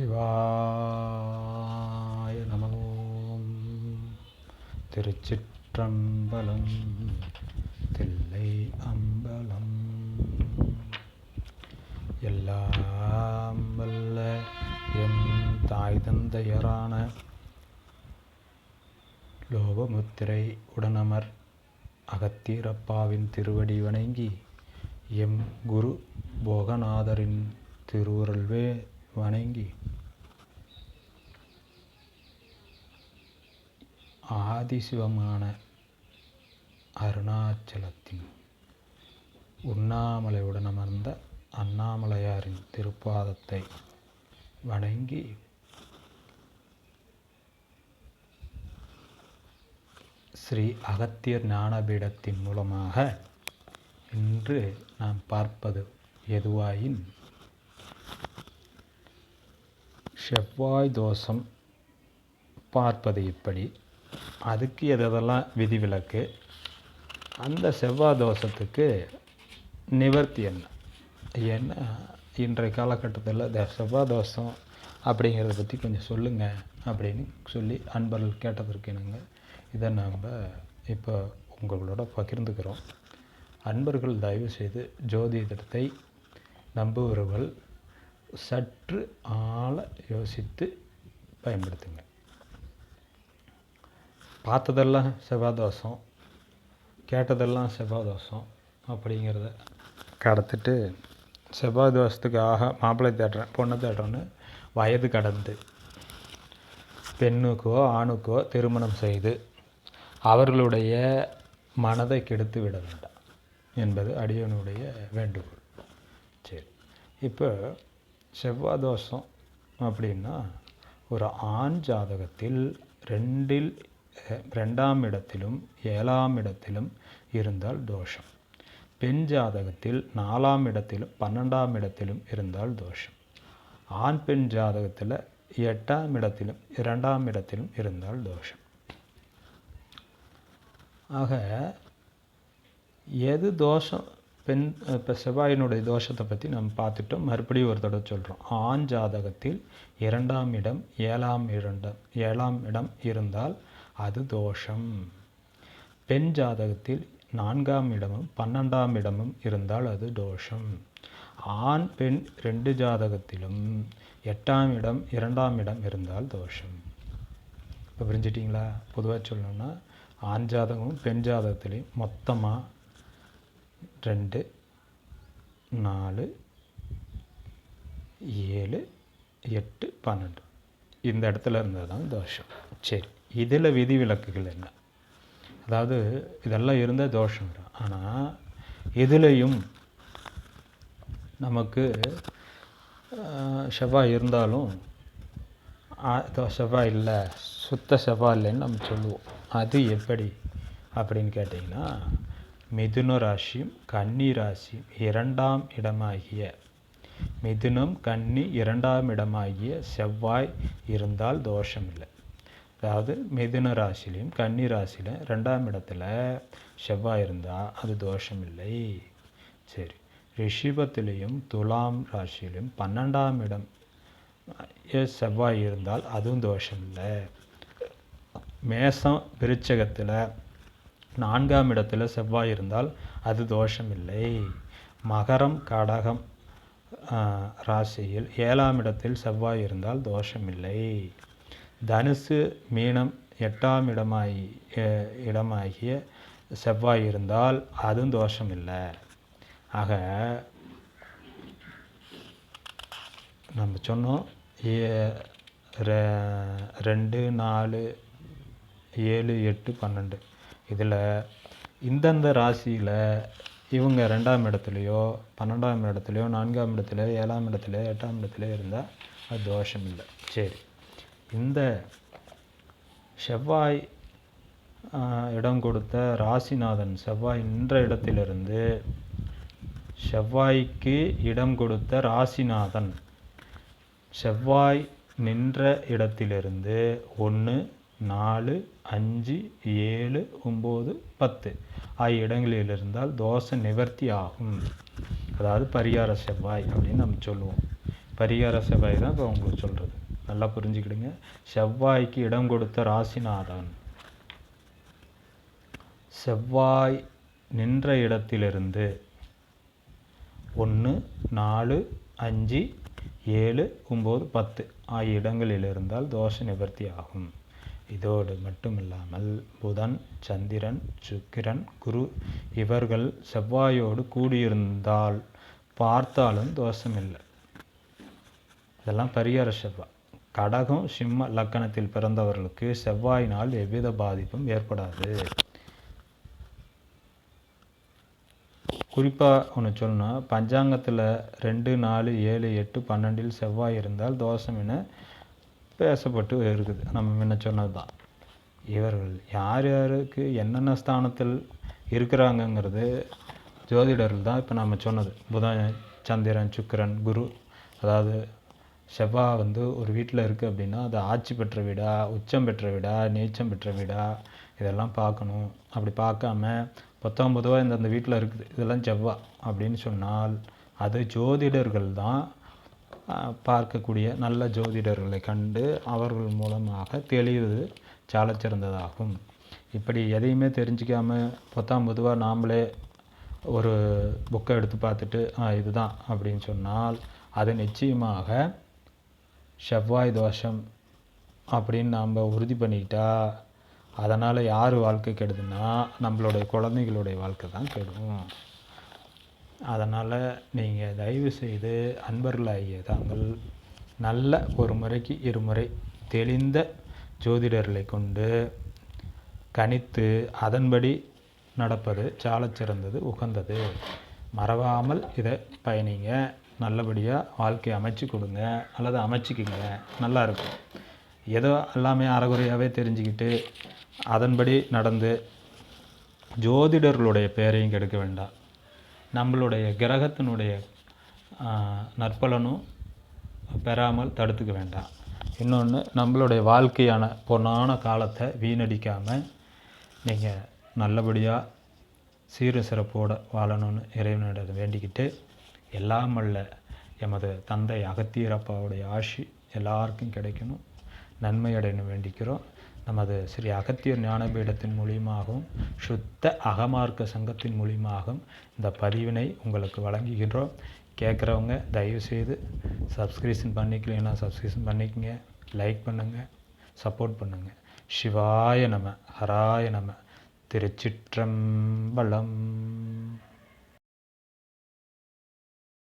சிவாய நம. திருச்சிற்றம்பலம். தில்லை அம்பலம். எல்லாம் வல்ல எம் தாய் தந்தையரான லோபமுத்திரை உடனமர் அகத்தியரப்பாவின் திருவடி வணங்கி, எம் குரு போகநாதரின் திருவுருள்வே வணங்கி, ஆதிசிவமான அருணாச்சலத்தின் உண்ணாமலையுடன் அமர்ந்த அண்ணாமலையாரின் திருப்பாதத்தை வணங்கி, ஸ்ரீ அகத்தியர் ஞானபீடத்தின் மூலமாக இன்று நாம் பார்ப்பது எதுவாயின், செவ்வாய் தோஷம் பார்ப்பது இப்படி, அதுக்கு எதெல்லாம் விதிவிலக்கு, அந்த செவ்வாய் தோஷத்துக்கு நிவர்த்தி என்ன, ஏன்னா இன்றைய காலகட்டத்தில் இந்த செவ்வாய் தோஷம் அப்படிங்கிறத பற்றி கொஞ்சம் சொல்லுங்கள் அப்படின்னு சொல்லி அன்பர்கள் கேட்டதற்கு நாங்கள் இதை நாம் இப்போ உங்களோட பகிர்ந்துக்கிறோம். அன்பர்கள் தயவு செய்து ஜோதிடத்தை நம்புபவர்கள் சற்று ஆழ யோசித்து பயன்படுத்துங்க. பார்த்ததெல்லாம் செவ்வாய் தோஷம், கேட்டதெல்லாம் செவ்வாய் தோஷம் அப்படிங்கிறத கடத்திட்டு, செவ்வாய் தோஷத்துக்கு மாப்பிள்ளை தேடுறேன் பொண்ணை தேடுறேன்னு வயது கடந்து பெண்ணுக்கோ ஆணுக்கோ திருமணம் செய்து அவர்களுடைய மனதை கெடுத்து விட வேண்டாம் என்பது அடியவனுடைய வேண்டுகோள். சரி, இப்போ செவ்வாய் தோஷம் அப்படின்னா, ஒரு ஆண் ஜாதகத்தில் 2ஆம் இடத்திலும் 7ஆம் இடத்திலும் இருந்தால் தோஷம், பெண் ஜாதகத்தில் 4ஆம் இடத்திலும் 12ஆம் இடத்திலும் இருந்தால் தோஷம், ஆண் பெண் ஜாதகத்தில் 8ஆம் இடத்திலும் 2ஆம் இடத்திலும் இருந்தால் தோஷம். ஆக எது தோஷம், பெண் இப்போ செவ்வாயினுடைய தோஷத்தை பற்றி நம்ம பார்த்துட்டோம். மறுபடியும் ஒரு தடவை சொல்கிறோம். ஆண் ஜாதகத்தில் 2ஆம் இடம் 7ஆம் இடம் இருந்தால் அது தோஷம், பெண் ஜாதகத்தில் 4ஆம் இடமும் 12ஆம் இடமும் இருந்தால் அது தோஷம், ஆண் பெண் 2 ஜாதகத்திலும் 8ஆம் இடம் 2ஆம் இடம் இருந்தால் தோஷம். இப்போ புரிஞ்சிட்டிங்களா? பொதுவாக சொல்லணும்னா, ஆண் ஜாதகமும் பெண் ஜாதகத்திலையும் மொத்தமாக 2, 4, 7, 8, 12 இந்த இடத்துல இருந்தால் தான் தோஷம். சரி, இதில் விதிவிலக்குகள் என்ன? அதாவது இதெல்லாம் இருந்தால் தோஷம் தான். ஆனால் இதுலேயும் நமக்கு செவ்வாய் இருந்தாலும் செவ்வாய் இல்லை, சுத்த செவ்வாய் இல்லைன்னு நம்ம சொல்லுவோம். அது எப்படி அப்படின்னு கேட்டிங்கன்னா, மிதுன ராசியும் கன்னி ராசியும் 2ஆம் இடமாகிய மிதுனம் கன்னி 2ஆம் இடமாகிய செவ்வாய் இருந்தால் தோஷம் இல்லை. அதாவது மிதுன ராசிலையும் கன்னி ராசியிலும் 2ஆம் இடத்துல செவ்வாய் இருந்தால் அது தோஷம் இல்லை. சரி, ரிஷபத்திலையும் துலாம் ராசியிலும் 12ஆம் இடம் செவ்வாய் இருந்தால் அதுவும் தோஷம் இல்லை. மேசம் விருச்சகத்தில் 4ஆம் இடத்துல செவ்வாய் இருந்தால் அது தோஷம் இல்லை. மகரம் கடகம் ராசியில் 7ஆம் இடத்தில் செவ்வாய் இருந்தால் தோஷம் இல்லை. தனுசு மீனம் 8ஆம் இடமாகிய செவ்வாய் இருந்தால் அதுவும் தோஷம் இல்லை. ஆக நம்ம சொன்னோம், 2, 4, 7, 8, 12 இதில் இந்தந்த ராசியில் இவங்க 2ஆம் இடத்துலையோ 12ஆம் இடத்துலையோ 4ஆம் இடத்துலையோ 7ஆம் இடத்துலையோ 8ஆம் இடத்துலையோ இருந்தால் அது தோஷம் இல்லை. சரி, இந்த செவ்வாய் இடம் கொடுத்த ராசிநாதன் செவ்வாய் நின்ற இடத்திலிருந்து, செவ்வாய்க்கு இடம் கொடுத்த ராசிநாதன் செவ்வாய் நின்ற இடத்திலிருந்து 1, 4, 5, 7, 9, 10 ஆகிய இடங்களில் இருந்தால் தோஷ நிவர்த்தி ஆகும். அதாவது பரிகார செவ்வாய் அப்படின்னு நம்ம சொல்லுவோம். பரிகார செவ்வாய் தான் இப்போ உங்களுக்கு சொல்கிறது. நல்லா புரிஞ்சுக்கிடுங்க. செவ்வாய்க்கு இடம் கொடுத்த ராசிநாதன். செவ்வாய் நின்ற இடத்திலிருந்து 1, 4, 5, 7, 9, 10 ஆகிய இடங்களில் இருந்தால் தோஷ நிவர்த்தி ஆகும். இதோடு மட்டுமில்லாமல் புதன், சந்திரன், சுக்கிரன், குரு இவர்கள் செவ்வாயோடு கூடியிருந்தால் பார்த்தாலும் தோஷமில்லை. இதெல்லாம் பரிகார செவ்வாய். கடகம், சிம்ம லக்கணத்தில் பிறந்தவர்களுக்கு செவ்வாயினால் எவ்வித பாதிப்பும் ஏற்படாது. குறிப்பாக ஒன்று சொல்லணும், பஞ்சாங்கத்தில் 2, 4, 7, 8, 12 செவ்வாய் இருந்தால் தோஷம் என பேசப்பட்டு இருக்குது. நம்ம முன்ன சொன்னது தான். இவர்கள் யார் யாருக்கு என்னென்ன ஸ்தானத்தில் இருக்கிறாங்கங்கிறது ஜோதிடர்கள் தான் இப்போ நம்ம சொன்னது. புதன், சந்திரன், சுக்கிரன், குரு. அதாவது செவ்வாய் ஒரு வீட்டில் இருக்குது அப்படின்னா அது ஆட்சி பெற்ற வீடா, உச்சம் பெற்ற வீடா, நீச்சம் பெற்ற வீடா, இதெல்லாம் பார்க்கணும். அப்படி பார்க்காம பொதுவாக இந்தந்த வீட்டில் இருக்குது, இதெல்லாம் செவ்வாய் அப்படின்னு சொன்னால் அது ஜோதிடர்கள் தான் பார்க்கக்கூடிய நல்ல ஜோதிடர்களை கண்டு அவர்கள் மூலமாக தெளிவது சாலச்சிறந்ததாகும். இப்படி எதையுமே தெரிஞ்சிக்காமல் பொதுவாக நாம்ளே ஒரு புக்கை எடுத்து பார்த்துட்டு இதுதான் அப்படின்னு சொன்னால் அது நிச்சயமாக செவ்வாய் தோஷம் அப்படின்னு நாம் உறுதி பண்ணிக்கிட்டா அதனால் யார் வாழ்க்கை கெடுதுன்னா நம்மளுடைய குழந்தைகளுடைய வாழ்க்கை தான் கெடும். அதனால் நீங்கள் தயவு செய்து அன்பர்களாகிய தாங்கள் நல்ல ஒரு முறைக்கு 2 முறை தெளிந்த ஜோதிடர்களை கொண்டு கணித்து அதன்படி நடப்பது சாலச்சிறந்தது, உகந்தது. மறவாமல் இதை பயணிங்க. நல்லபடியாக வாழ்க்கையை அமைச்சு கொடுங்க, அல்லது அமைச்சிக்கிங்க, நல்லாயிருக்கும். ஏதோ எல்லாமே அறகுறையாகவே தெரிஞ்சுக்கிட்டு அதன்படி நடந்து ஜோதிடர்களுடைய பெயரையும் கெடுக்க வேண்டாம். நம்மளுடைய கிரகத்தினுடைய நற்பலனும் பெறாமல் தடுத்துக்க வேண்டாம். இன்னொன்று, நம்மளுடைய வாழ்க்கையான பொன்னான காலத்தை வீணடிக்காமல் நீங்கள் நல்லபடியாக சீர சிறப்போடு வாழணும்னு இறைவனிடம் வேண்டிக்கிட்டு, எல்லாம் வல்ல எமது தந்தை அகத்தியரப்பாவுடைய ஆசி எல்லாருக்கும் கிடைக்கணும், நன்மை அடையணும் வேண்டிக்கிறோம். நமது ஸ்ரீ அகத்தியர் ஞானபீடத்தின் மூலியமாகவும் சுத்த அகமார்க்க சங்கத்தின் மூலியமாகவும் இந்த பதிவினை உங்களுக்கு வழங்குகின்றோம். கேட்குறவங்க தயவுசெய்து சப்ஸ்கிரிப்ஷன் பண்ணிக்கலைன்னா சப்ஸ்கிரிப்ஷன் பண்ணிக்கங்க, லைக் பண்ணுங்கள், சப்போர்ட் பண்ணுங்கள். சிவாய நம, ஹராய நம. திருச்சிற்றம்பலம்.